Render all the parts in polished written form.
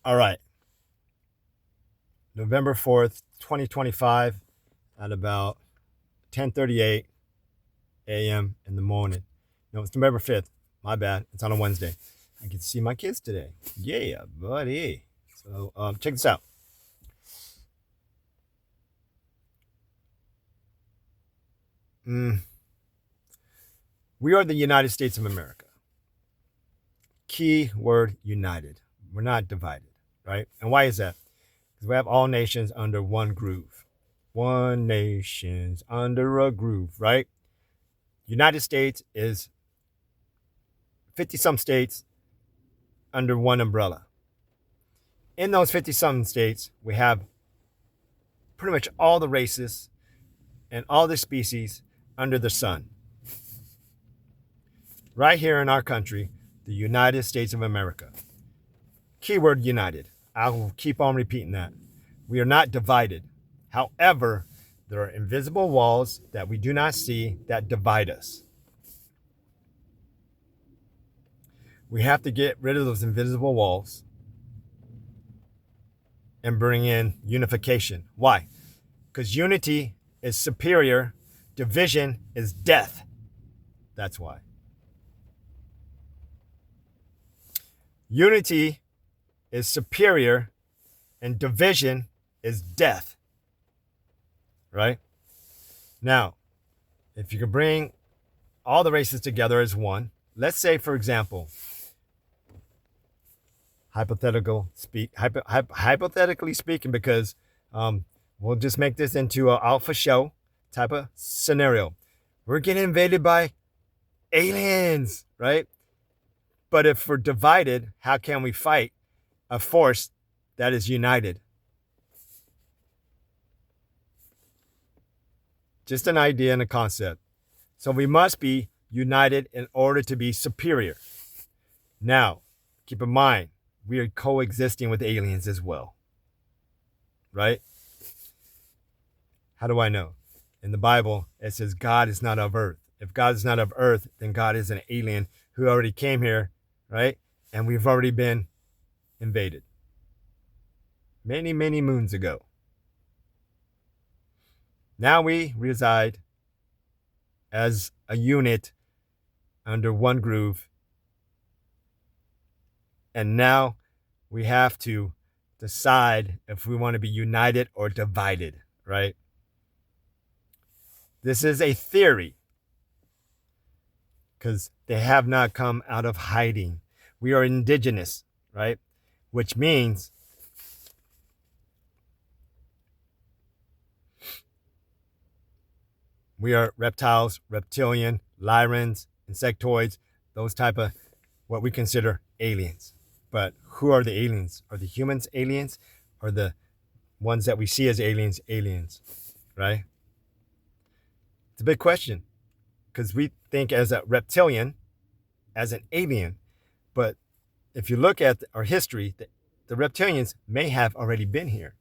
All right. November 4th, 2025 at about 10:38 a.m. in the morning. No, it's November 5th. My bad. It's on a Wednesday. I get to see my kids today. Yeah, buddy. So check this out. We are the United States of America. Key word united. We're not divided, right? And why is that? Because we have all nations under one groove. One nation's under a groove, right? United States is 50-some states under one umbrella. In those 50-some states, we have pretty much all the races and all the species under the sun. Right here in our country, the United States of America. Keyword united. I will keep on repeating that. We are not divided. However, there are invisible walls that we do not see that divide us. We have to get rid of those invisible walls and bring in unification. Why? Because unity is superior, division is death. That's why. Unity is superior and division is death. Right? Now, if you can bring all the races together as one, let's say, for example, hypothetically speaking, because we'll just make this into an alpha show type of scenario. We're getting invaded by aliens, right? But if we're divided, how can we fight a force that is united? Just an idea and a concept. So we must be united in order to be superior. Now, keep in mind, we are coexisting with aliens as well. Right? How do I know? In the Bible, it says God is not of earth. If God is not of earth, then God is an alien who already came here, right? And we've already been invaded. Many, many moons ago. Now we reside as a unit under one groove. And now we have to decide if we want to be united or divided, right? This is a theory because they have not come out of hiding. We are indigenous, right? Which means we are reptiles, reptilian, lyrans, insectoids, those type of what we consider aliens. But who are the aliens? Are the humans aliens? Or the ones that we see as aliens, right? It's a big question because we think as a reptilian, as an alien. But if you look at our history, the reptilians may have already been here.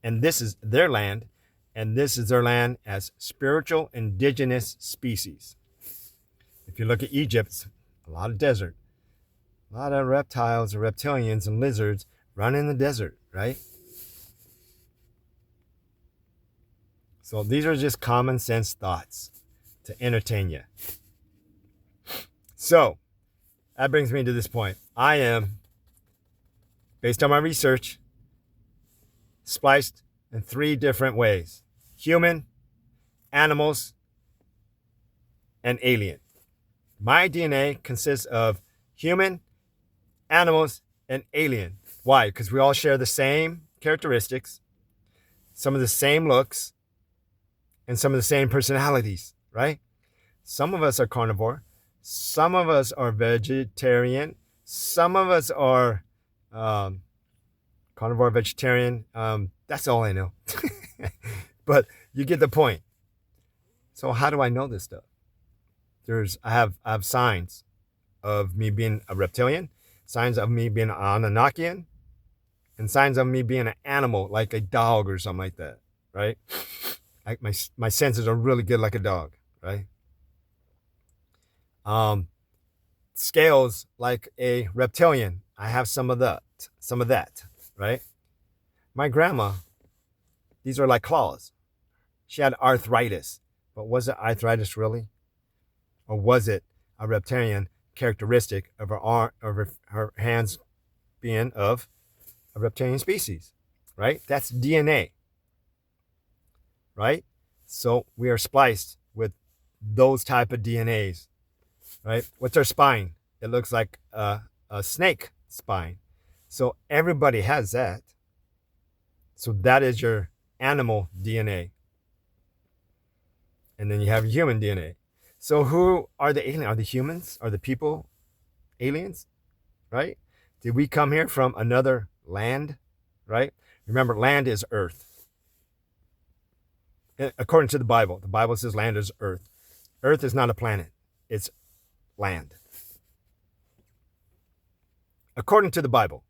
And this is their land. And this is their land as spiritual indigenous species. If you look at Egypt, a lot of desert. A lot of reptiles and reptilians and lizards run in the desert, right? So these are just common sense thoughts to entertain you. So that brings me to this point. I am, based on my research, spliced in 3 different ways: human, animals, and alien. My DNA consists of human, animals, and alien. Why? Because we all share the same characteristics, some of the same looks, and some of the same personalities, right? Some of us are carnivore. Some of us are vegetarian. Some of us are carnivore, vegetarian. That's all I know. But you get the point. So how do I know this stuff? I have signs of me being a reptilian, signs of me being an Anunnakian, and signs of me being an animal, like a dog or something like that, right? Like my senses are really good like a dog, right? Scales like a reptilian. I have some of that. some of that, right? My grandma, these are like claws. She had arthritis, but was it arthritis really? Or was it a reptilian characteristic of her hands being of a reptilian species, right? That's DNA, right? So we are spliced with those type of DNAs, right? What's our spine? It looks like a snake spine. So everybody has that. So that is your animal DNA. And then you have human DNA. So who are the aliens? Are the humans? Are the people aliens? Right? Did we come here from another land? Right? Remember, land is earth. According to the Bible says land is earth. Earth is not a planet. It's land. According to the Bible.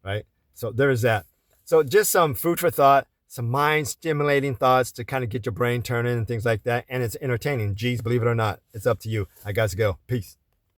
Right? So there is that. So just some food for thought, some mind-stimulating thoughts to kind of get your brain turning and things like that. And it's entertaining. Geez, believe it or not, it's up to you. I got to go. Peace.